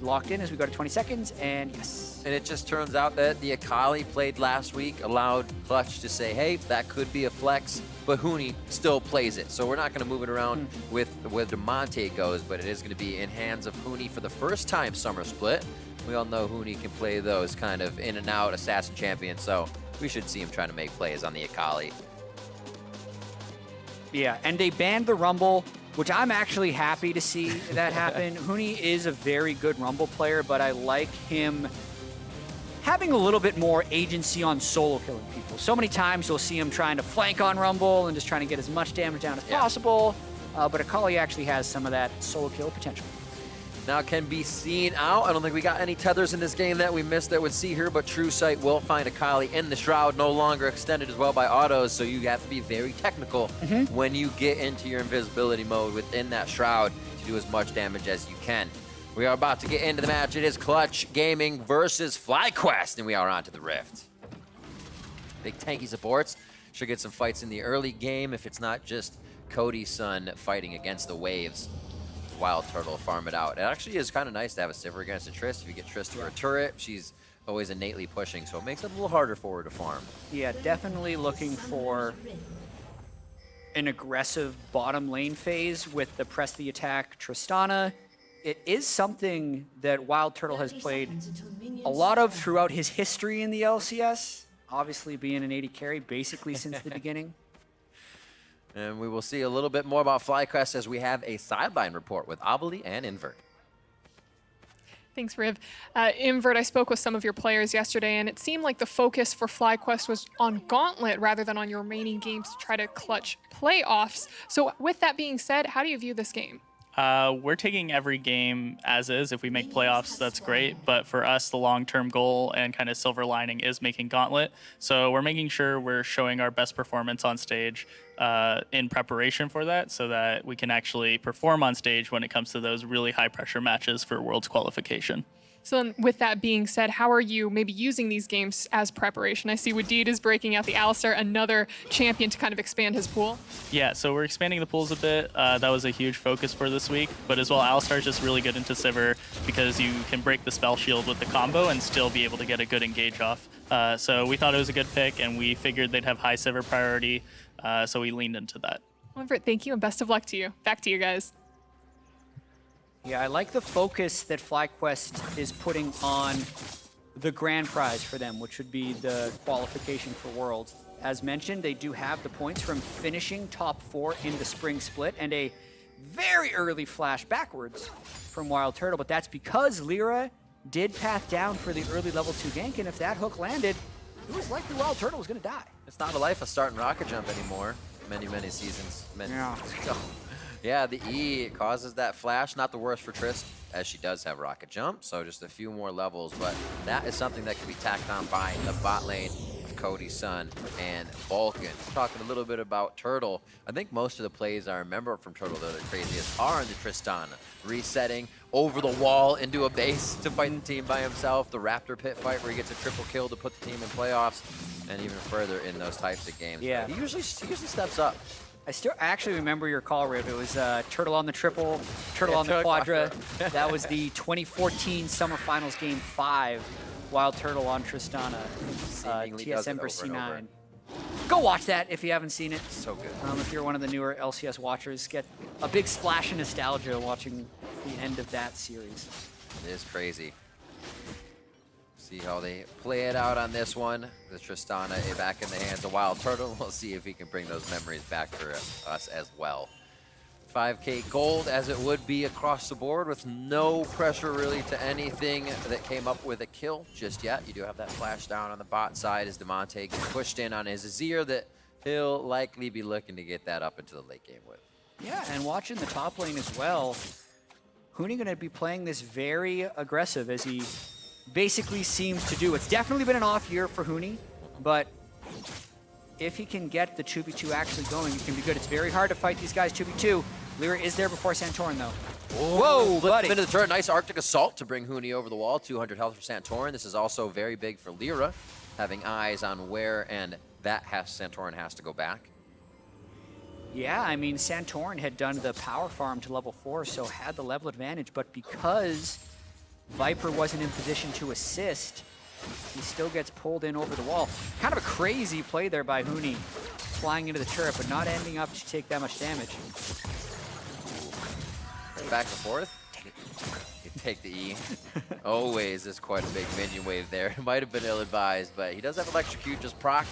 locked in as we go to 20 seconds, and yes. And it just turns out that the Akali played last week allowed Clutch to say, hey, that could be a flex, but Huni still plays it. So we're not going to move it around with where Damonte goes, but it is going to be in hands of Huni for the first time summer split. We all know Huni can play those kind of in and out assassin champions, so we should see him trying to make plays on the Akali. Yeah, and they banned the Rumble, which I'm actually happy to see that happen. Huni is a very good Rumble player, but I like him having a little bit more agency on solo killing people. So many times you'll see him trying to flank on Rumble and just trying to get as much damage down as possible, but Akali actually has some of that solo kill potential. Now can be seen out. I don't think we got any tethers in this game that we missed that would see here, but True Sight will find Akali in the Shroud, no longer extended as well by autos, so you have to be very technical when you get into your invisibility mode within that Shroud to do as much damage as you can. We are about to get into the match. It is Clutch Gaming versus FlyQuest, and we are on to the Rift. Big tanky supports. Should get some fights in the early game if it's not just Cody Sun fighting against the waves. WildTurtle farm it out. It actually is kind of nice to have a Sivir against a Trist. If you get Trist to her turret, she's always innately pushing, so it makes it a little harder for her to farm. Yeah, definitely looking for an aggressive bottom lane phase with the press the attack Tristana. It is something that WildTurtle has played a lot of throughout his history in the LCS, obviously being an AD carry basically since the beginning. And we will see a little bit more about FlyQuest as we have a sideline report with Obeli and Invert. Thanks, Riv. Invert, I spoke with some of your players yesterday, and it seemed like the focus for FlyQuest was on Gauntlet rather than on your remaining games to try to clutch playoffs. So with that being said, how do you view this game? We're taking every game as is. If we make playoffs, that's great. But for us, the long-term goal and kind of silver lining is making Gauntlet. So we're making sure we're showing our best performance on stage in preparation for that so that we can actually perform on stage when it comes to those really high-pressure matches for Worlds qualification. So then with that being said, how are you maybe using these games as preparation? I see Wadid is breaking out the Alistar, another champion to kind of expand his pool. Yeah, so we're expanding the pools a bit. That was a huge focus for this week. But as well, Alistar is just really good into Sivir because you can break the spell shield with the combo and still be able to get a good engage off. So we thought it was a good pick, and we figured they'd have high Sivir priority, so we leaned into that. Invert, thank you, and best of luck to you. Back to you guys. Yeah, I like the focus that FlyQuest is putting on the grand prize for them, which would be the qualification for Worlds. As mentioned, they do have the points from finishing top 4 in the spring split and a very early flash backwards from WildTurtle, but that's because Lira did path down for the early level 2 gank, and if that hook landed, it was likely WildTurtle was going to die. It's not a life of starting rocket jump anymore. Many seasons. Yeah, the E causes that flash. Not the worst for Trist, as she does have rocket jump, so just a few more levels, but that is something that can be tacked on by the bot lane of Cody Sun and Vulcan. Talking a little bit about Turtle, I think most of the plays I remember from Turtle that are the craziest are in the Tristana. Resetting over the wall into a base to fight the team by himself, the Raptor pit fight where he gets a triple kill to put the team in playoffs, and even further in those types of games. Yeah. He usually steps up. I actually remember your call, Riv. It was Turtle on the triple, Turtle on the quadra. That was the 2014 Summer Finals Game 5, WildTurtle on Tristana, TSM versus C9. Go watch that if you haven't seen it. So good. If you're one of the newer LCS watchers, get a big splash of nostalgia watching the end of that series. It is crazy. See how they play it out on this one. The Tristana back in the hands of WildTurtle. We'll see if he can bring those memories back for us as well. 5K gold as it would be across the board with no pressure really to anything that came up with a kill just yet. You do have that flash down on the bot side as Damonte gets pushed in on his Azir that he'll likely be looking to get that up into the late game with. Yeah, and watching the top lane as well, Huni going to be playing this very aggressive as he basically seems to do. It's definitely been an off year for Huni, but if he can get the 2v2 actually going, it can be good. It's very hard to fight these guys 2v2. Lira is there before Santorin, though. Whoa, buddy. Into the turret. Nice Arctic Assault to bring Huni over the wall. 200 health for Santorin. This is also very big for Lira, having eyes on where and that Santorin has to go back. Yeah, I mean, Santorin had done the power farm to level 4, so had the level advantage, but because Viper wasn't in position to assist. He still gets pulled in over the wall. Kind of a crazy play there by Huni, flying into the turret, but not ending up to take that much damage. Back and forth. You take the E. Always is quite a big minion wave there. It might have been ill-advised, but he does have Electrocute just proc.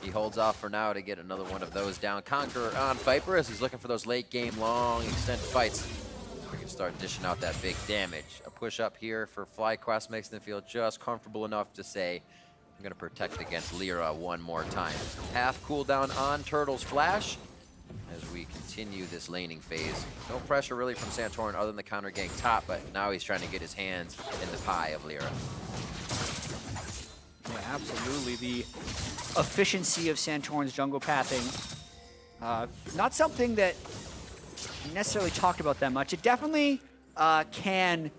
He holds off for now to get another one of those down. Conqueror on Viper as he's looking for those late game long extended fights. We can start dishing out that big damage. A push up here for FlyQuest makes them feel just comfortable enough to say, I'm gonna protect against Lira one more time. Half cooldown on Turtle's flash as we continue this laning phase. No pressure really from Santorin other than the counter gank top, but now he's trying to get his hands in the pie of Lira. Yeah, absolutely. The efficiency of Santorin's jungle pathing, not something that necessarily talked about that much. It definitely can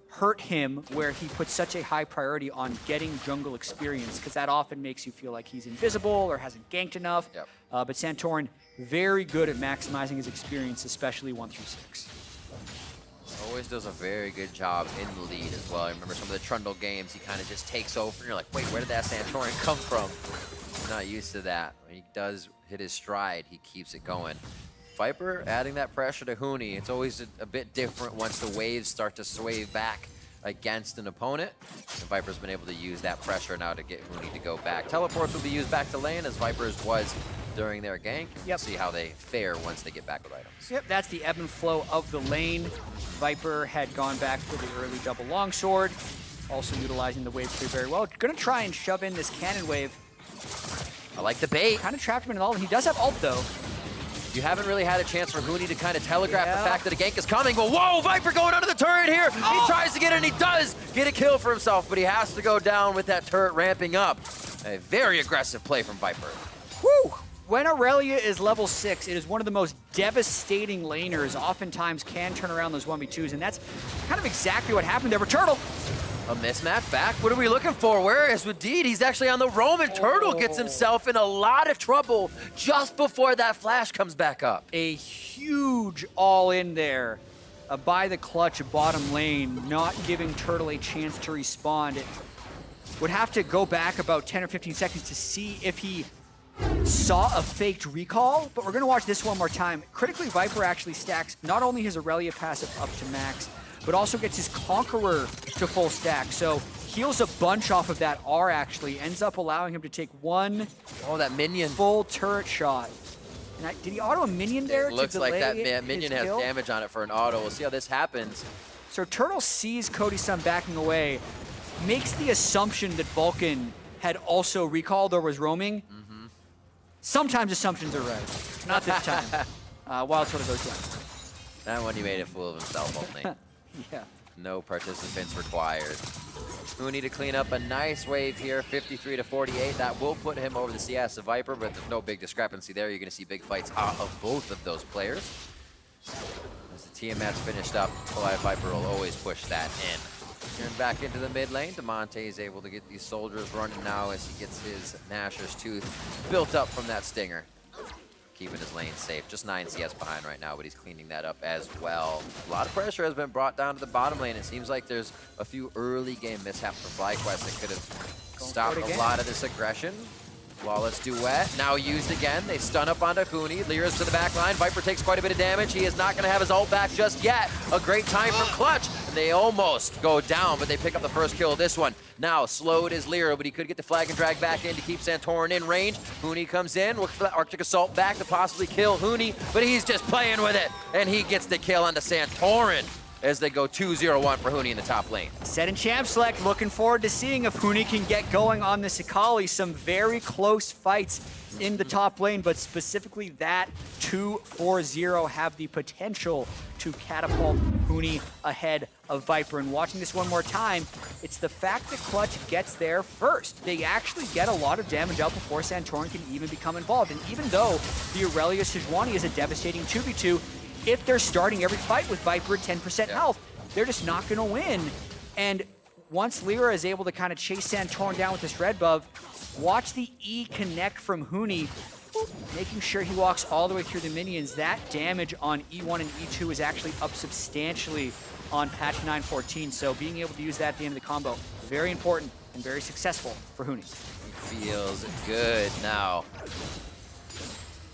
hurt him where he puts such a high priority on getting jungle experience, because that often makes you feel like he's invisible or hasn't ganked enough. Yep. But Santorin, very good at maximizing his experience, especially 1 through 6. Always does a very good job in the lead as well. I remember some of the Trundle games, he kind of just takes over and you're like, wait, where did that Santorin come from? I'm not used to that. When he does hit his stride, he keeps it going. Viper adding that pressure to Huni. It's always a bit different once the waves start to sway back against an opponent. And Viper's been able to use that pressure now to get Huni to go back. Teleports will be used back to lane as Viper's was during their gank. We'll see how they fare once they get back with items. Yep, that's the ebb and flow of the lane. Viper had gone back for the early double longsword, also utilizing the wave tree very well. Gonna try and shove in this cannon wave. I like the bait. Kind of trapped him in ult. He does have ult though. You haven't really had a chance for Huni to kind of telegraph the fact that a gank is coming. But whoa, Viper going under the turret here. He tries to get it and he does get a kill for himself, but he has to go down with that turret ramping up. A very aggressive play from Viper. Woo! When Irelia is level 6, it is one of the most devastating laners, oftentimes can turn around those 1v2s, and that's kind of exactly what happened there for Turtle. A mismatch back. What are we looking for? Where is Wadid? He's actually on the roam, and Turtle gets himself in a lot of trouble just before that flash comes back up. A huge all-in there by the clutch bottom lane, not giving Turtle a chance to respond. It would have to go back about 10 or 15 seconds to see if he saw a faked recall, but we're going to watch this one more time. Critically, Viper actually stacks not only his Irelia passive up to max, but also gets his Conqueror to full stack. So heals a bunch off of that R, actually. Ends up allowing him to take one that minion full turret shot. And did he auto a minion there? It looks like that minion has kill? damage on it for an auto. We'll see how this happens. So Turtle sees Cody Sun backing away, makes the assumption that Vulcan had also recalled or was roaming. Sometimes assumptions are right. Not this time. WildTurtle goes down. That one he made a fool of himself only. Yeah. No participants required. Huni to clean up a nice wave here, 53 to 48. That will put him over the CS of Viper, but there's no big discrepancy there. You're going to see big fights out of both of those players. As the team match finished up, Viper will always push that in. Turn back into the mid lane. Damonte is able to get these soldiers running now as he gets his Masher's Tooth built up from that stinger. Keeping his lane safe. Just 9 CS behind right now, but he's cleaning that up as well. A lot of pressure has been brought down to the bottom lane. It seems like there's a few early game mishaps for FlyQuest that could have stopped a lot of this aggression. Flawless duet, now used again. They stun up onto Huni. Lira's to the back line. Viper takes quite a bit of damage. He is not going to have his ult back just yet. A great time from Clutch. They almost go down, but they pick up the first kill of this one. Now slowed is Lira, but he could get the flag and drag back in to keep Santorin in range. Huni comes in, looks for that Arctic Assault back to possibly kill Huni, but he's just playing with it, and he gets the kill onto Santorin as they go 2-0-1 for Huni in the top lane. Set in champ select, looking forward to seeing if Huni can get going on this Akali. Some very close fights in the top lane, but specifically that 2-4-0 have the potential to catapult Huni ahead of Viper. And watching this one more time, it's the fact that Clutch gets there first. They actually get a lot of damage out before Santorin can even become involved. And even though the Irelia Sejuani is a devastating 2v2, if they're starting every fight with Viper at 10% health, they're just not going to win. And once Lira is able to kind of chase Santorin down with this red buff, watch the E connect from Huni, making sure he walks all the way through the minions. That damage on E1 and E2 is actually up substantially on patch 9.14. So being able to use that at the end of the combo, very important and very successful for Huni. Feels good now.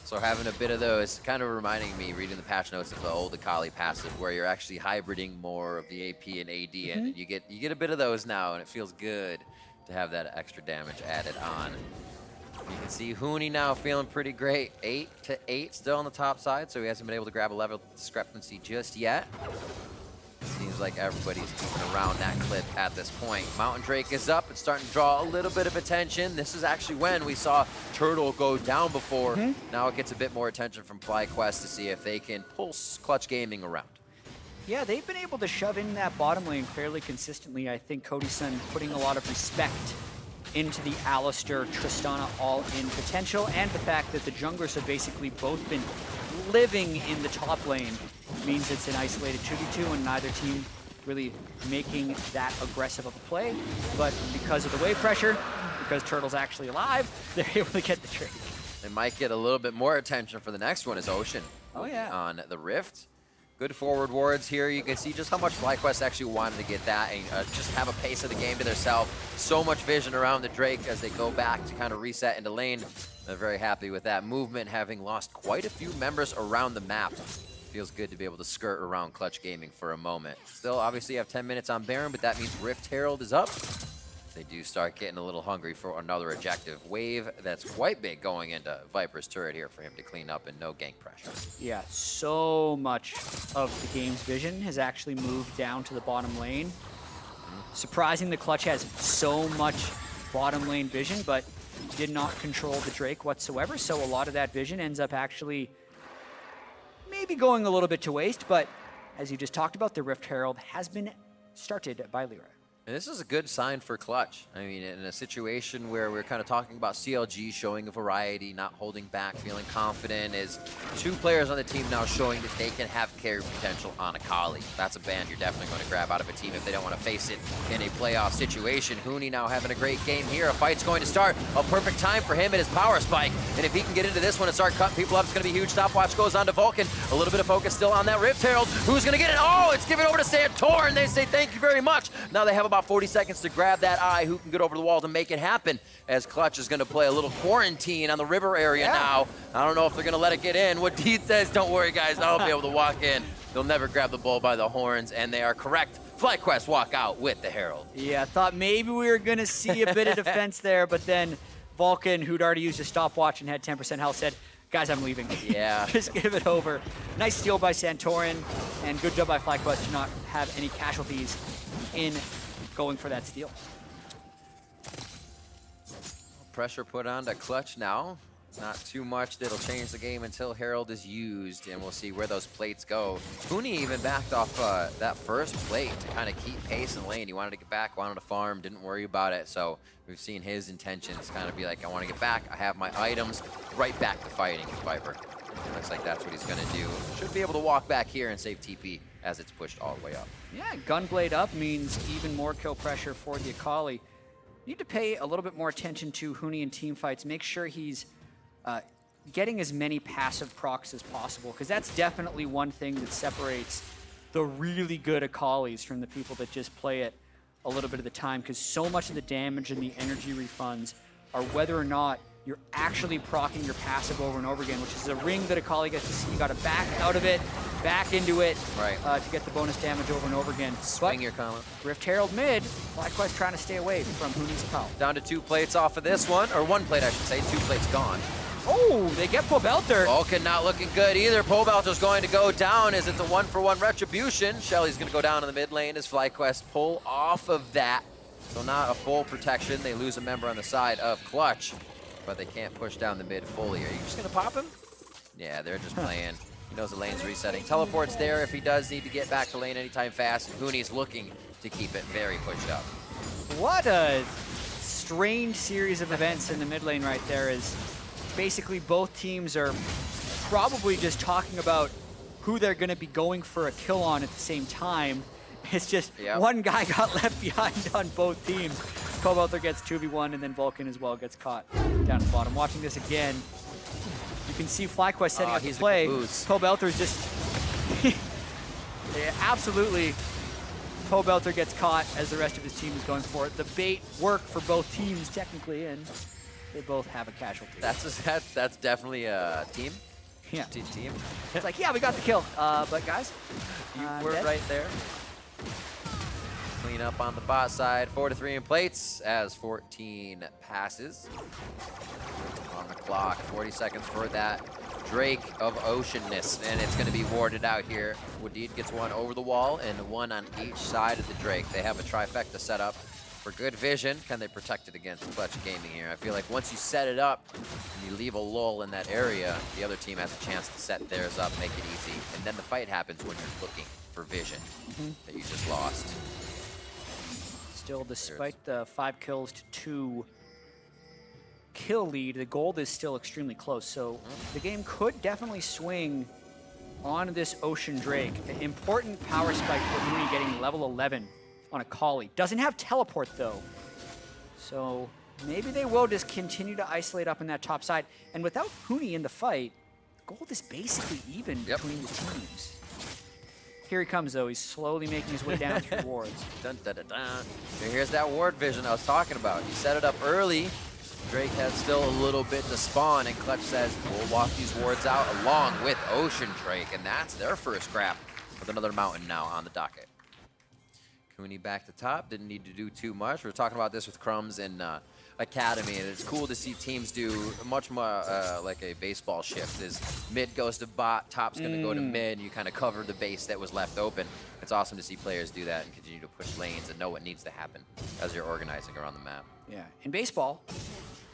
So having a bit of those, kind of reminding me, reading the patch notes of the old Akali passive, where you're actually hybriding more of the AP and AD, and you get a bit of those now, and it feels good to have that extra damage added on. You can see Huni now feeling pretty great. 8-8 still on the top side, so he hasn't been able to grab a level discrepancy just yet. Seems like everybody's keeping around that clip at this point. Mountain Drake is up. It's starting to draw a little bit of attention. This is actually when we saw Turtle go down before. Now it gets a bit more attention from FlyQuest to see if they can pulse Clutch Gaming around. Yeah, they've been able to shove in that bottom lane fairly consistently. I think Cody Sun putting a lot of respect into the Alistar Tristana all-in potential, and the fact that the junglers have basically both been living in the top lane means it's an isolated 2v2 and neither team really making that aggressive of a play. But because of the wave pressure, because Turtle's actually alive, they're able to get the trade. They might get a little bit more attention for the next one is Ocean. Oh, yeah. On the Rift. Good forward wards here. You can see just how much FlyQuest actually wanted to get that and just have a pace of the game to themselves. So much vision around the Drake as they go back to kind of reset into lane. They're very happy with that movement, having lost quite a few members around the map. Feels good to be able to skirt around Clutch Gaming for a moment. Still, obviously, you have 10 minutes on Baron, but that means Rift Herald is up. They do start getting a little hungry for another objective. Wave that's quite big going into Viper's turret here for him to clean up and no gank pressure. Yeah, so much of the game's vision has actually moved down to the bottom lane. Surprising the Clutch has so much bottom lane vision, but did not control the Drake whatsoever. So a lot of that vision ends up actually maybe going a little bit to waste, but as you just talked about, the Rift Herald has been started by Lira. And this is a good sign for Clutch. I mean, in a situation where we're kind of talking about CLG showing a variety, not holding back, feeling confident, is two players on the team now showing that they can have carry potential on Akali. That's a ban you're definitely going to grab out of a team if they don't want to face it in a playoff situation. Huni now having a great game here. A fight's going to start. A perfect time for him and his power spike. And if he can get into this one and start cutting people up, it's going to be huge. Stopwatch goes on to Vulcan. A little bit of focus still on that Rift Herald. Who's going to get it? Oh, it's given over to Santorin. They say thank you very much. Now they have about 40 seconds to grab that eye. Who can get over the wall to make it happen? As Clutch is going to play a little quarantine on the river area now. I don't know if they're going to let it get in. Wadid says, don't worry, guys. I'll be able to walk in. They'll never grab the bull by the horns, and they are correct. FlyQuest walk out with the Herald. Yeah, I thought maybe we were going to see a bit of defense there, but then Vulcan, who'd already used a stopwatch and had 10% health, said, guys, I'm leaving. Yeah. Just give it over. Nice steal by Santorin, and good job by FlyQuest to not have any casualties in going for that steal. Pressure put on to Clutch now. Not too much that'll change the game until Herald is used, and we'll see where those plates go. Huni even backed off that first plate to kind of keep pace in lane. He wanted to get back, wanted to farm, didn't worry about it. So we've seen his intentions kind of be like, I want to get back, I have my items, right back to fighting with Viper. It looks like that's what he's going to do. Should be able to walk back here and save TP as it's pushed all the way up. Yeah, Gunblade up means even more kill pressure for the Akali. Need to pay a little bit more attention to Huni in team fights. Make sure he's getting as many passive procs as possible, because that's definitely one thing that separates the really good Akalis from the people that just play it a little bit of the time, because so much of the damage and the energy refunds are whether or not you're actually proccing your passive over and over again, which is a ring that Akali gets to see. You got to back out of it, back into it, to get the bonus damage over and over again. Swing your comment. Rift Herald mid, FlyQuest trying to stay away from Huni's Akali. Down to 2 plates off of this one, or 1 plate I should say, 2 plates gone. Oh, they get Pobelter. Vulcan not looking good either. Pobelter's going to go down as it's a 1-for-1 retribution. Shelly's going to go down in the mid lane as FlyQuest pull off of that. So not a full protection. They lose a member on the side of Clutch, but they can't push down the mid fully. Are you just going to pop him? Yeah, they're just playing. He knows the lane's resetting. Teleport's there if he does need to get back to lane anytime fast. And Huni's looking to keep it very pushed up. What a strange series of events in the mid lane right there. Is basically both teams are probably just talking about who they're going to be going for a kill on at the same time. It's just one guy got left behind on both teams. Pobelter gets 2v1, and then Vulcan as well gets caught down at the bottom. Watching this again, you can see FlyQuest setting up his play. Pobelter's just absolutely Pobelter gets caught as the rest of his team is going for it. The bait worked for both teams technically, and they both have a casualty. That's definitely a team. Yeah. Team. It's like, yeah, we got the kill, but guys, You were dead. right there. Clean up on the bot side. 4-3 in plates as 14 passes. On the clock, 40 seconds for that Drake of Oceanness, and it's going to be warded out here. Wadid gets one over the wall and one on each side of the Drake. They have a trifecta set up for good vision. Can they protect it against Clutch Gaming here? I feel like once you set it up and you leave a lull in that area, the other team has a chance to set theirs up, make it easy, and then the fight happens when you're looking for vision that you just lost. Still, despite the 5 kills to 2 kill lead, the gold is still extremely close. So the game could definitely swing on this Ocean Drake. An important power spike for Huni getting level 11 on Akali. Doesn't have teleport though. So maybe they will just continue to isolate up in that top side. And without Huni in the fight, gold is basically even between the teams. Here he comes, though. He's slowly making his way down through wards. Dun, dun, dun, dun. And here's that ward vision I was talking about. He set it up early. Drake has still a little bit to spawn, and Clutch says, we'll walk these wards out along with Ocean Drake, and that's their first grab with another mountain now on the docket. Huni back to top, didn't need to do too much. We were talking about this with Crumbs and Academy, and it's cool to see teams do much more like a baseball shift. Is mid goes to bot, top's going to go to mid, you kind of cover the base that was left open. It's awesome to see players do that and continue to push lanes and know what needs to happen as you're organizing around the map. Yeah, in baseball,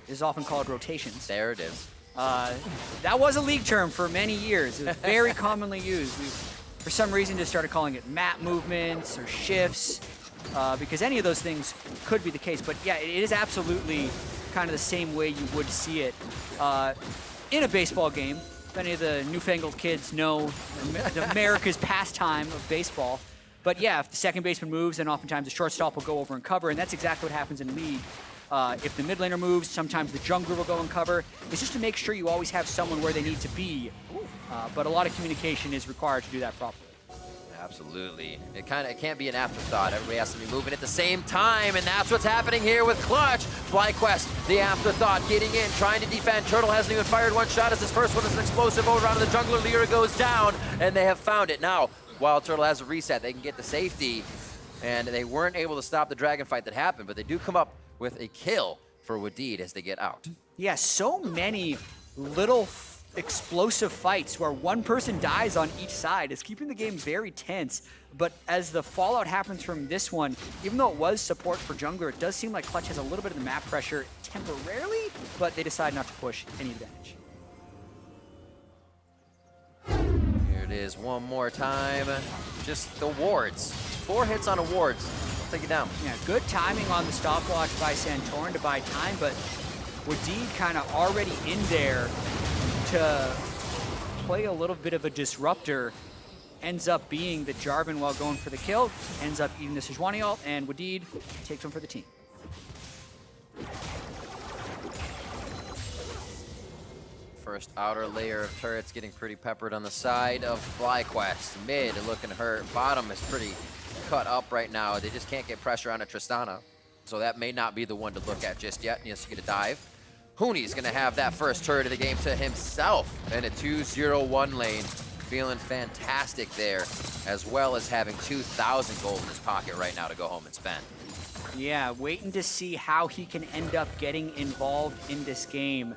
it is often called rotations. There it is. That was a league term for many years. It was very commonly used. We, for some reason, just started calling it map movements or shifts, because any of those things could be the case. But yeah, it is absolutely kind of the same way you would see it in a baseball game. If any of the newfangled kids know America's pastime of baseball. But yeah, if the second baseman moves, then oftentimes the shortstop will go over and cover, and that's exactly what happens in League. If the mid laner moves, sometimes the jungler will go and cover. It's just to make sure you always have someone where they need to be. But a lot of communication is required to do that properly. Absolutely. It can't be an afterthought. Everybody has to be moving at the same time, and that's what's happening here with Clutch. FlyQuest, the afterthought, getting in, trying to defend. Turtle hasn't even fired one shot as his first one is an explosive over onto the jungler. Lira goes down, and they have found it. Now, WildTurtle has a reset. They can get the safety, and they weren't able to stop the dragon fight that happened, but they do come up with a kill for Wadid as they get out. Yeah, so many little explosive fights where one person dies on each side is keeping the game very tense. But as the fallout happens from this one, even though it was support for jungler, it does seem like Clutch has a little bit of the map pressure temporarily, but they decide not to push any advantage. Here it is one more time. Just the wards. 4 hits on wards. Take it down. Yeah, good timing on the stopwatch by Santorin to buy time, but Wadid kind of already in there to play a little bit of a disruptor. Ends up being that Jarvan, while going for the kill, ends up eating the Sejuani ult, and Wadid takes one for the team. First outer layer of turrets getting pretty peppered on the side of FlyQuest. Mid looking hurt. Bottom is pretty cut up right now. They just can't get pressure on a Tristana. So that may not be the one to look at just yet. Yes, you get a dive. Huni's gonna have that first turret of the game to himself in a 2-0-1 lane. Feeling fantastic there, as well as having 2,000 gold in his pocket right now to go home and spend. Yeah, waiting to see how he can end up getting involved in this game.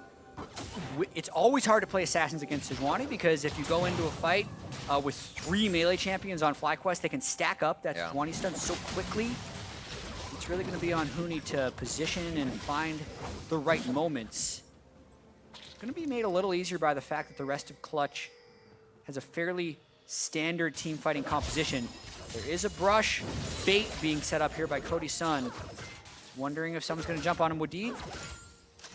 It's always hard to play Assassins against Sejuani because if you go into a fight with 3 melee champions on FlyQuest, they can stack up that Sejuani stun so quickly. It's really going to be on Huni to position and find the right moments. It's going to be made a little easier by the fact that the rest of Clutch has a fairly standard team fighting composition. There is a brush bait being set up here by Cody Sun. Wondering if someone's going to jump on him. Wadid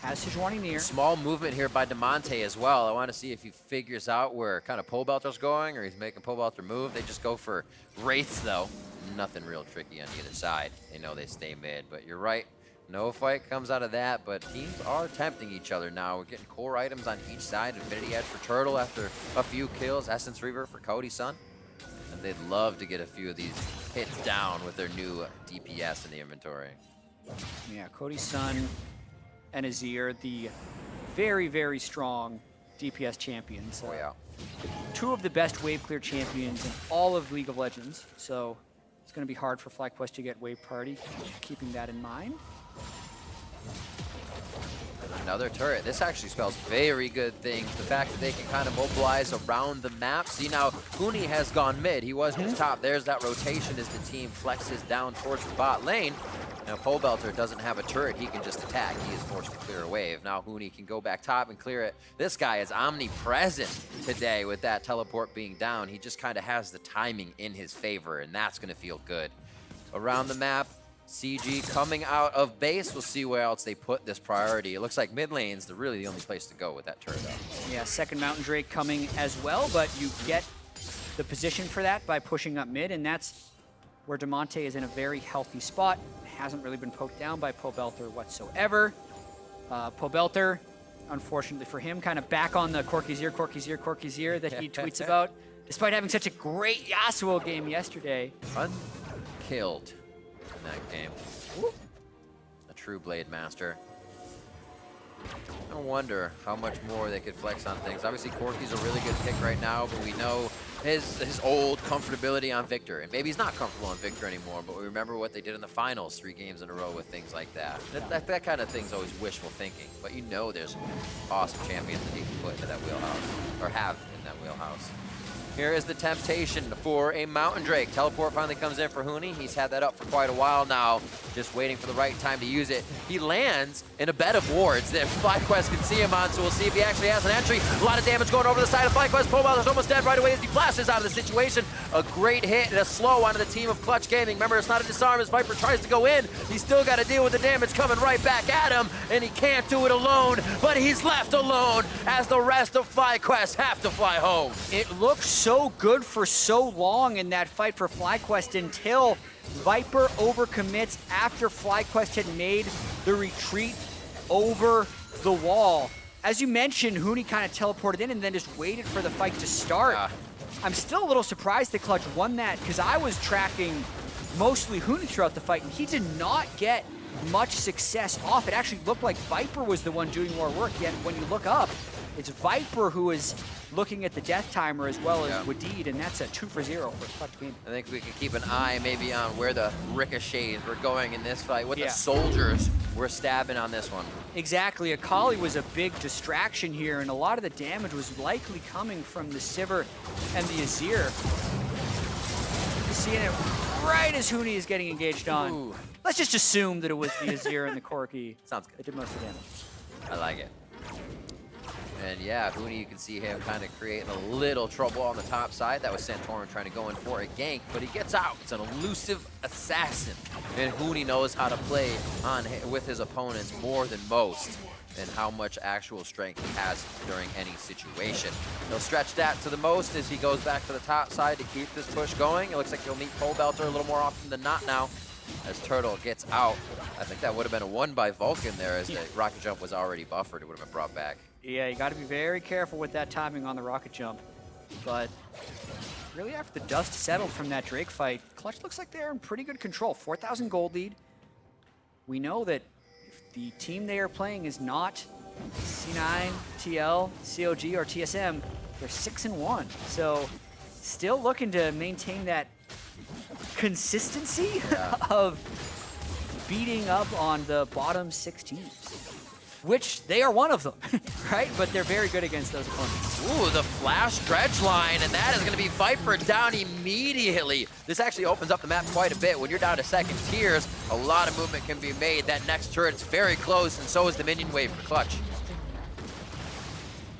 has Sejuani near. Small movement here by Damonte as well. I want to see if he figures out where kind of Pobelter's going or he's making Pobelter move. They just go for Wraiths though. Nothing real tricky on either side. They know they stay mid, but you're right. No fight comes out of that, but teams are tempting each other now. We're getting core items on each side. Infinity Edge for Turtle after a few kills. Essence Reaver for Cody Sun. And they'd love to get a few of these hits down with their new DPS in the inventory. Yeah, Cody Sun and Azir, the very, very strong DPS champions. Oh yeah. Two of the best wave clear champions in all of League of Legends. So it's going to be hard for FlyQuest to get wave party, keeping that in mind. Another turret. This actually spells very good things. The fact that they can kind of mobilize around the map. See now, Huni has gone mid. He was just top. There's that rotation as the team flexes down towards the bot lane. Now Pobelter doesn't have a turret. He can just attack. He is forced to clear a wave. Now Huni can go back top and clear it. This guy is omnipresent today with that teleport being down. He just kind of has the timing in his favor, and that's going to feel good. Around the map, CG coming out of base. We'll see where else they put this priority. It looks like mid lane's really the only place to go with that turret up. Yeah, second Mountain Drake coming as well, but you get the position for that by pushing up mid, and that's where Damonte is in a very healthy spot. Hasn't really been poked down by Pobelter whatsoever. Pobelter, unfortunately for him, kind of back on the Corki's ear that he tweets about, despite having such a great Yasuo game yesterday. Unkilled in that game. A true Blade Master. I wonder how much more they could flex on things. Obviously, Corki's a really good pick right now, but we know his old comfortability on Victor. And maybe he's not comfortable on Victor anymore, but we remember what they did in the finals 3 games in a row with things like that. That kind of thing's always wishful thinking, but you know there's awesome champions that he can put into that wheelhouse, or have in that wheelhouse. Here is the temptation for a Mountain Drake. Teleport finally comes in for Huni. He's had that up for quite a while now, just waiting for the right time to use it. He lands in a bed of wards that FlyQuest can see him on, so we'll see if he actually has an entry. A lot of damage going over the side of FlyQuest. Pobelter's almost dead right away as he flashes out of the situation. A great hit and a slow onto the team of Clutch Gaming. Remember, it's not a disarm as Viper tries to go in. He's still got to deal with the damage coming right back at him, and he can't do it alone, but he's left alone as the rest of FlyQuest have to fly home. It looks so good for so long in that fight for FlyQuest until Viper overcommits after FlyQuest had made the retreat over the wall. As you mentioned, Huni kind of teleported in and then just waited for the fight to start. I'm still a little surprised that Clutch won that because I was tracking mostly Huni throughout the fight and he did not get much success off. It actually looked like Viper was the one doing more work, yet when you look up, it's Viper who is looking at the death timer as well as Wadid, and that's a 2 for 0 for Clutch Gaming. I think we can keep an eye maybe on where the ricochets were going in this fight, what the soldiers were stabbing on this one. Exactly. Akali was a big distraction here, and a lot of the damage was likely coming from the Sivir and the Azir. Seeing it right as Huni is getting engaged on. Ooh. Let's just assume that it was the Azir and the Corki Sounds good. that did most of the damage. I like it. And yeah, Huni, you can see him kind of creating a little trouble on the top side. That was Santorin trying to go in for a gank, but he gets out. It's an elusive assassin. And Huni knows how to play with his opponents more than most, and how much actual strength he has during any situation. He'll stretch that to the most as he goes back to the top side to keep this push going. It looks like he'll meet Pobelter a little more often than not now as Turtle gets out. I think that would have been a 1 by Vulcan there as the rocket jump was already buffered. It would have been brought back. Yeah, you got to be very careful with that timing on the rocket jump. But really after the dust settled from that Drake fight, Clutch looks like they're in pretty good control. 4,000 gold lead. We know that if the team they are playing is not C9, TL, COG, or TSM, they're 6-1. So still looking to maintain that consistency of beating up on the bottom 6 teams, which they are one of them, right? But they're very good against those opponents. Ooh, the flash dredge line, and that is going to be Viper down immediately. This actually opens up the map quite a bit. When you're down to second tiers, a lot of movement can be made. That next turret's very close, and so is the minion wave for Clutch.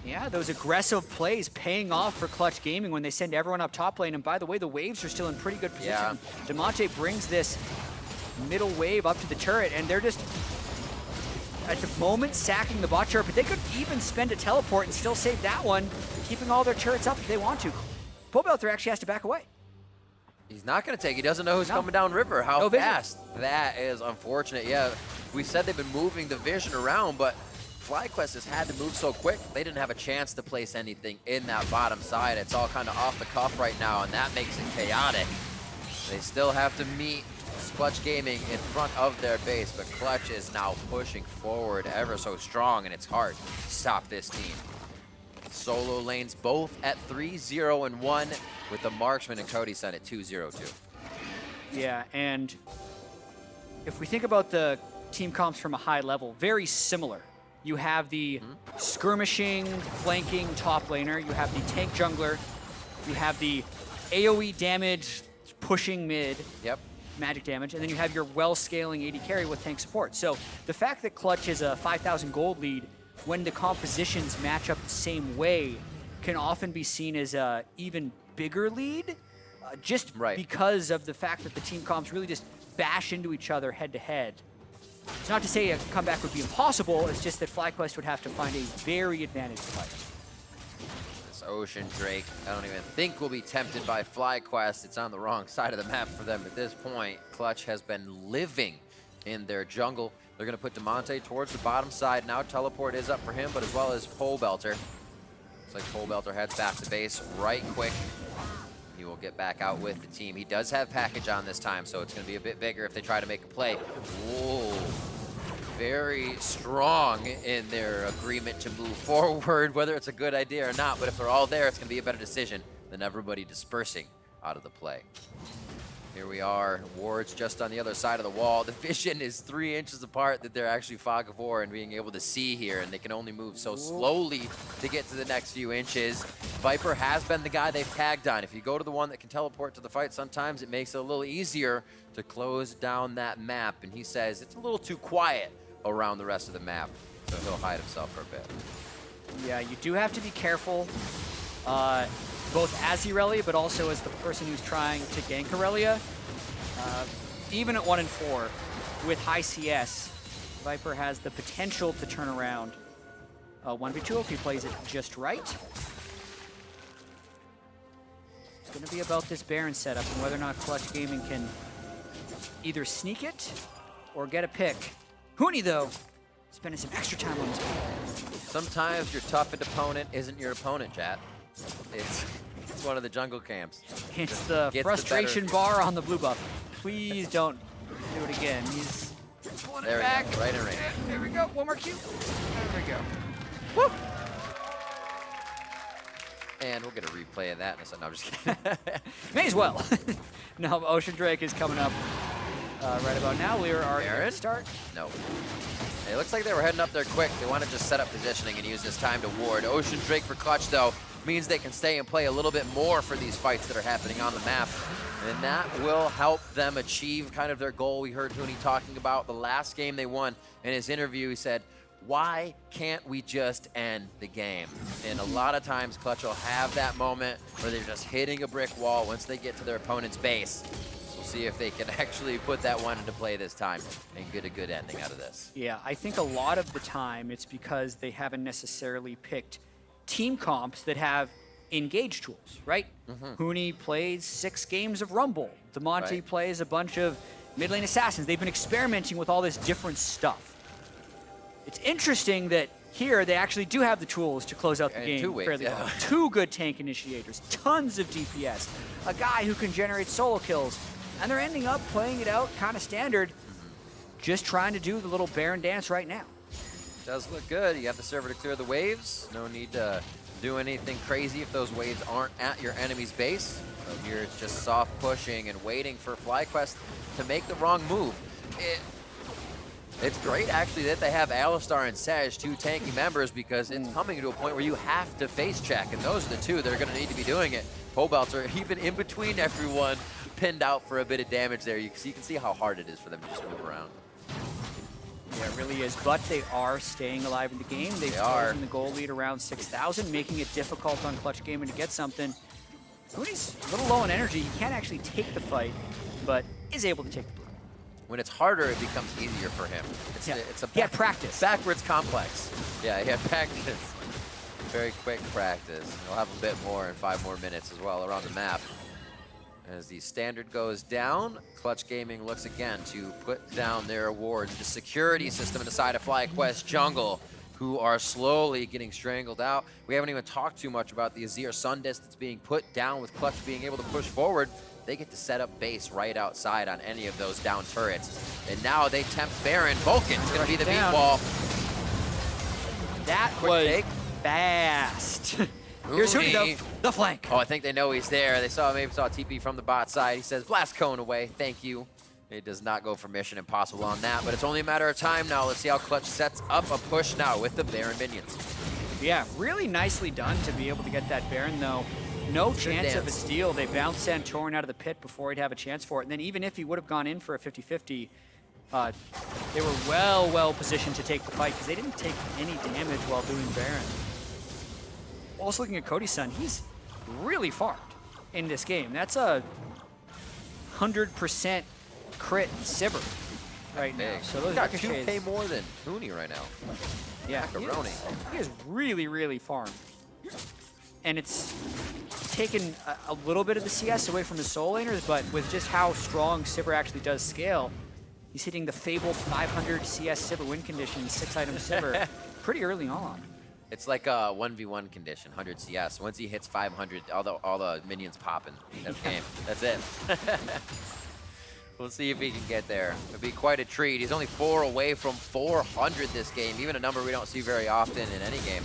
Yeah, those aggressive plays paying off for Clutch Gaming when they send everyone up top lane. And by the way, the waves are still in pretty good position. Yeah. Damonte brings this middle wave up to the turret, and they're just, at the moment, sacking the bot turret, but they could even spend a teleport and still save that one, keeping all their turrets up if they want to. Pobelter actually has to back away. He's not going to take. He doesn't know who's coming down river. How fast? That is unfortunate. Yeah, we said they've been moving the vision around, but FlyQuest has had to move so quick, they didn't have a chance to place anything in that bottom side. It's all kind of off the cuff right now, and that makes it chaotic. They still have to meet Clutch Gaming in front of their base, but Clutch is now pushing forward ever so strong, and it's hard to stop this team. Solo lanes both at 3-0 and 1, with the Marksman and Cody Sun at 2-0-2. Yeah, and if we think about the team comps from a high level, very similar. You have the skirmishing, flanking top laner, you have the tank jungler, you have the AoE damage pushing mid, magic damage, and then you have your well-scaling AD carry with tank support. So the fact that Clutch is a 5,000 gold lead when the compositions match up the same way can often be seen as a even bigger lead, just because of the fact that the team comps really just bash into each other head to head. It's not to say a comeback would be impossible, it's just that FlyQuest would have to find a very advantaged fight. This Ocean Drake, I don't even think will be tempted by FlyQuest. It's on the wrong side of the map for them at this point. Clutch has been living in their jungle. They're going to put Damonte towards the bottom side. Now teleport is up for him, but as well as Pobelter. Looks like Pobelter heads back to base right quick. He will get back out with the team. He does have package on this time, so it's going to be a bit bigger if they try to make a play. Whoa. Very strong in their agreement to move forward, whether it's a good idea or not. But if they're all there, it's going to be a better decision than everybody dispersing out of the play. Here we are, wards just on the other side of the wall. The vision is 3 inches apart that they're actually fog of war and being able to see here, and they can only move so slowly to get to the next few inches. Viper has been the guy they've tagged on. If you go to the one that can teleport to the fight, sometimes it makes it a little easier to close down that map, and he says it's a little too quiet around the rest of the map, so he'll hide himself for a bit. Yeah, you do have to be careful. Both as Irelia, but also as the person who's trying to gank Irelia. Even at 1 and 4, with high CS, Viper has the potential to turn around 1v2 if he plays it just right. It's going to be about this Baron setup and whether or not Clutch Gaming can either sneak it or get a pick. Huni, though, spending some extra time on this pick. Sometimes your toughest opponent isn't your opponent, Jatt. It's one of the jungle camps. It's the frustration bar on the blue buff. Please don't do it again. He's pulling it back. Go, right in range. There we go. One more cue. There we go. Woo! And we'll get a replay of that in a second. No, I'm just kidding. May as well. No, Ocean Drake is coming up right about now. Lira already ready to start. No. It looks like they were heading up there quick. They want to just set up positioning and use this time to ward. Ocean Drake for Clutch, though, means they can stay and play a little bit more for these fights that are happening on the map. And that will help them achieve kind of their goal. We heard Huni talking about the last game they won. In his interview, he said, why can't we just end the game? And a lot of times Clutch will have that moment where they're just hitting a brick wall once they get to their opponent's base. We'll see if they can actually put that one into play this time and get a good ending out of this. Yeah, I think a lot of the time it's because they haven't necessarily picked team comps that have engage tools, right? Huni plays 6 games of Rumble. Damonte plays a bunch of mid lane assassins. They've been experimenting with all this different stuff. It's interesting that here they actually do have the tools to close out the game fairly well. 2 good tank initiators, tons of DPS, a guy who can generate solo kills, and they're ending up playing it out kind of standard, just trying to do the little Baron dance right now. Does look good. You have the server to clear the waves. No need to do anything crazy if those waves aren't at your enemy's base. So here it's just soft pushing and waiting for FlyQuest to make the wrong move. It's great actually that they have Alistar and Sej, 2 tanky members, because it's coming to a point where you have to face check, and those are the 2 that are going to need to be doing it. Pobelter, even in between everyone, pinned out for a bit of damage there. You can see how hard it is for them to just move around. Yeah, it really is, but they are staying alive in the game. They've closing the goal lead around 6,000, making it difficult on Clutch Gaming to get something. Huni's a little low on energy. He can't actually take the fight, but is able to take the blue. When it's harder, it becomes easier for him. It's a practice. Backwards complex. Yeah, he had practice. Very quick practice. He'll have a bit more in 5 more minutes as well around the map. As the standard goes down, Clutch Gaming looks again to put down their awards. The security system in the side of FlyQuest jungle, who are slowly getting strangled out. We haven't even talked too much about the Azir Sun Disc that's being put down with Clutch being able to push forward. they get to set up base right outside on any of those down turrets. And now they tempt Baron. Vulcan's gonna be the meatball. That Quick was take. fast. Here's Huni though, the flank. Oh, I think they know he's there. They maybe saw TP from the bot side. He says, blast cone away, thank you. It does not go for mission impossible on that, but it's only a matter of time now. Let's see how Clutch sets up a push now with the Baron minions. Yeah, really nicely done to be able to get that Baron though. No chance of a steal. They bounced Santorin out of the pit before he'd have a chance for it. And then even if he would have gone in for a 50-50, they were well positioned to take the fight because they didn't take any damage while doing Baron. Also looking at Cody Sun, he's really farmed in this game. That's a 100% crit Sivir right now. So those got ricochets, 2K more than Huni right now. yeah, Macaroni. he is really farmed. And it's taken a little bit of the CS away from his soul laners, but with just how strong Sivir actually does scale, he's hitting the fabled 500 CS Sivir win condition, 6-item Sivir, pretty early on. It's like a 1v1 condition, 100 CS. Once he hits 500, all the minions pop in that game. That's it. We'll see if he can get there. It'll be quite a treat. He's only 4 away from 400 this game, even a number we don't see very often in any game.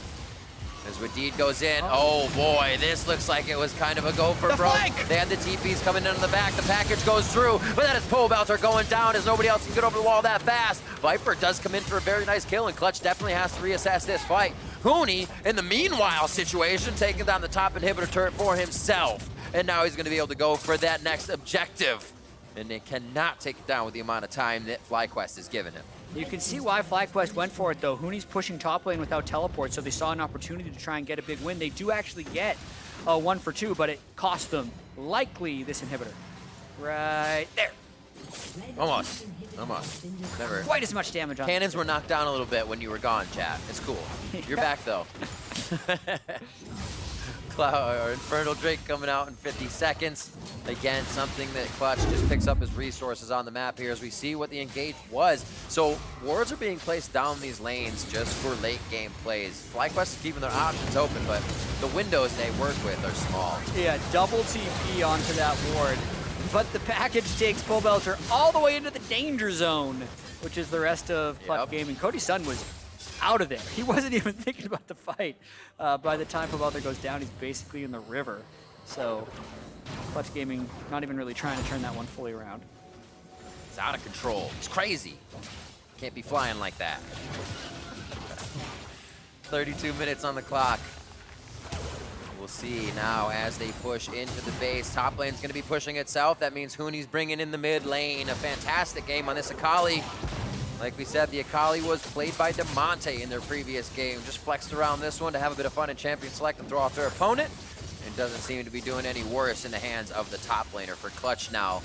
As Wadid goes in, oh boy, this looks like it was kind of a go for broke. They had the TPs coming in on the back, the package goes through, but that is Pobelter going down as nobody else can get over the wall that fast. Viper does come in for a very nice kill, and Clutch definitely has to reassess this fight. Huni, in the meanwhile situation, taking down the top inhibitor turret for himself. And now he's gonna be able to go for that next objective. And they cannot take it down with the amount of time that FlyQuest has given him. You can see why FlyQuest went for it, though. Huni's pushing top lane without teleport, so they saw an opportunity to try and get a big win. They do actually get a 1 for 2, but it cost them, likely, this inhibitor. Right there. Almost. Never. Quite as much damage on Cannons were knocked down a little bit when you were gone, chat. It's cool. You're back, though. Infernal Drake coming out in 50 seconds. Again, something that Clutch just picks up his resources on the map here as we see what the engage was. So wards are being placed down these lanes just for late game plays. FlyQuest is keeping their options open, but the windows they work with are small. Yeah, double TP onto that ward. But the package takes Pobelter all the way into the danger zone, which is the rest of Clutch Gaming. Cody Sun was out of there. He wasn't even thinking about the fight. By the time Pobelter goes down, he's basically in the river. So Clutch Gaming not even really trying to turn that one fully around. It's out of control. It's crazy. Can't be flying like that. 32 minutes on the clock. We'll see now as they push into the base. Top lane's going to be pushing itself. That means Huni's bringing in the mid lane. A fantastic game on this Akali. Like we said, the Akali was played by Damonte in their previous game. Just flexed around this one to have a bit of fun in champion select and throw off their opponent. And doesn't seem to be doing any worse in the hands of the top laner for Clutch now.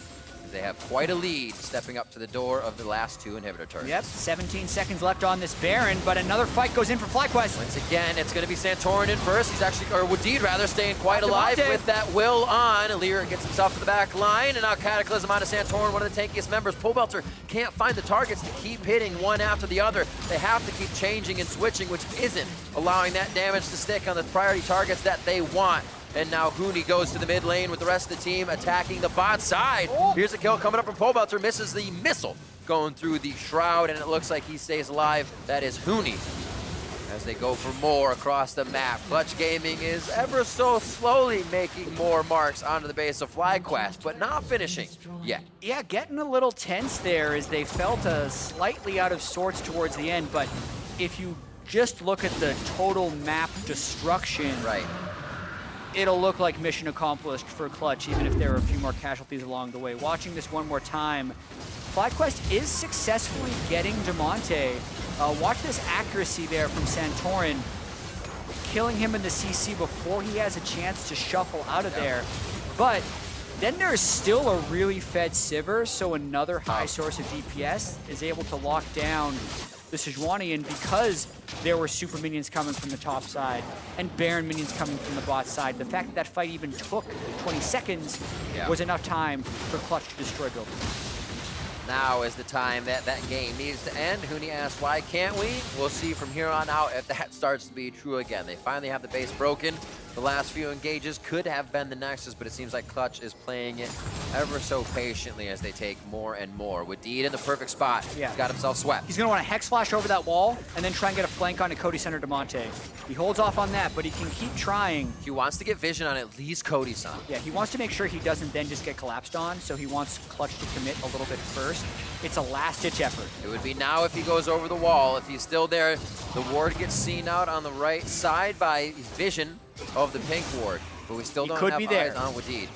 They have quite a lead stepping up to the door of the last 2 inhibitor turrets. Yep, 17 seconds left on this Baron, but another fight goes in for FlyQuest. Once again, it's going to be Santorin in first. He's actually, or Wadid rather, staying quite alive Damonte with that will on. Lira gets himself to the back line, and now Cataclysm out of Santorin, one of the tankiest members. Pobelter can't find the targets to keep hitting one after the other. They have to keep changing and switching, which isn't allowing that damage to stick on the priority targets that they want. And now Huni goes to the mid lane with the rest of the team attacking the bot side. Here's a kill coming up from Pobelter, misses the missile going through the shroud, and it looks like he stays alive. That is Huni. As they go for more across the map, Clutch Gaming is ever so slowly making more marks onto the base of FlyQuest, but not finishing yet. Yeah, getting a little tense there as they felt slightly out of sorts towards the end, but if you just look at the total map destruction, Right. it'll look like mission accomplished for Clutch, even if there are a few more casualties along the way. Watching this one more time, FlyQuest is successfully getting Damonte. Watch this accuracy there from Santorin, killing him in the CC before he has a chance to shuffle out of there. But then there's still a really fed Sivir, so another high source of DPS is able to lock down the Sejuani, and because there were super minions coming from the top side and Baron minions coming from the bot side, the fact that that fight even took 20 seconds was enough time for Clutch to destroy buildings. Now is the time that game needs to end. Huni asks, why can't we? We'll see from here on out if that starts to be true again. They finally have the base broken. The last few engages could have been the Nexus, but it seems like Clutch is playing it ever so patiently as they take more and more. Wadid in the perfect spot. Yeah. He's got himself swept. He's going to want to Hex Flash over that wall and then try and get a flank onto Cody Sun or Damonte. He holds off on that, but he can keep trying. He wants to get vision on at least Cody Sun. Yeah, he wants to make sure he doesn't then just get collapsed on, so he wants Clutch to commit a little bit first. It's a last-ditch effort. It would be now if he goes over the wall. If he's still there, the ward gets seen out on the right side by vision of the pink ward, but we still don't have eyes on Wadid.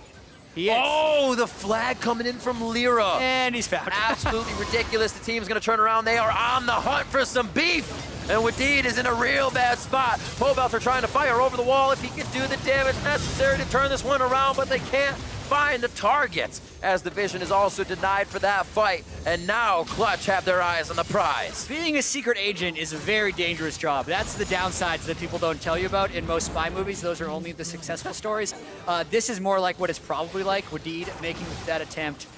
He is. Oh, the flag coming in from Lira. And he's found. Absolutely ridiculous. The team's going to turn around. They are on the hunt for some beef. And Wadid is in a real bad spot. Pobelter trying to fire over the wall if he can do the damage necessary to turn this one around, but they can't find the targets as the vision is also denied for that fight. And now Clutch have their eyes on the prize. Being a secret agent is a very dangerous job. That's the downsides that people don't tell you about in most spy movies. Those are only the successful stories. This is more like what it's probably like. Wadid making that attempt,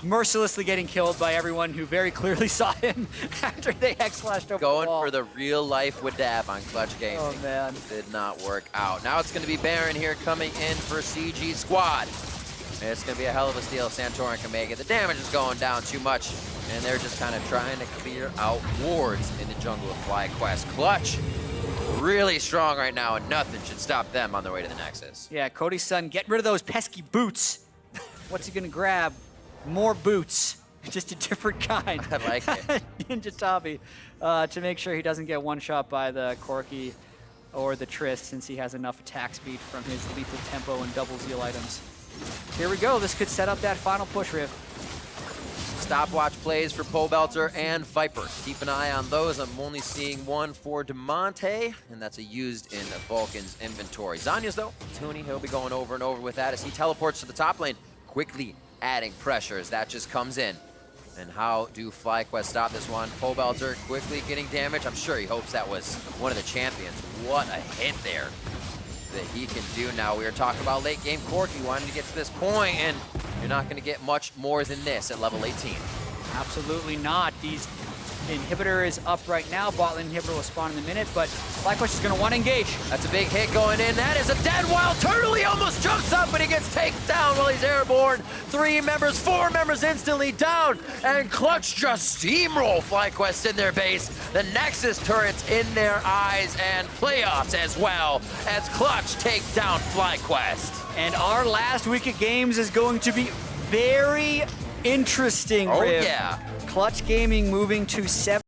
mercilessly getting killed by everyone who very clearly saw him after they Hex-flashed over the wall. Going for the real life Wadab on Clutch Gaming. Oh, man. Did not work out. Now it's going to be Baron here coming in for CG Squad. It's going to be a hell of a steal. Santorin can make it. The damage is going down too much, and they're just kind of trying to clear out wards in the jungle of FlyQuest. Clutch, really strong right now, and nothing should stop them on their way to the Nexus. Yeah, Cody Sun, get rid of those pesky boots. What's he gonna grab? More boots, just a different kind. I like it. Ninja Tabi, to make sure he doesn't get one shot by the Corki or the Trist, since he has enough attack speed from his lethal tempo and double zeal items. Here we go. This could set up that final push, Riv. Stopwatch plays for Pobelter and Viper. Keep an eye on those. I'm only seeing one for Damonte, and that's a used in Vulcan's inventory. Zanya's though, Huni, he'll be going over and over with that as he teleports to the top lane, quickly adding pressure as that just comes in. And how do FlyQuest stop this one? Pobelter quickly getting damage. I'm sure he hopes that was one of the champions. What a hit there that he can do now. We were talking about late game Corki wanting to get to this point, and you're not going to get much more than this at level 18. Absolutely not. These inhibitor is up right now. Bot lane inhibitor will spawn in a minute, but FlyQuest is going to want to engage. That's a big hit going in. That is a dead WildTurtle. He almost jumps up, but he gets taken down while he's airborne. 4 members instantly down, and Clutch just steamroll FlyQuest in their base. The Nexus turrets in their eyes, and playoffs as well as Clutch take down FlyQuest. And our last week of games is going to be very interesting, Oh Riv. yeah. Clutch Gaming moving to 7.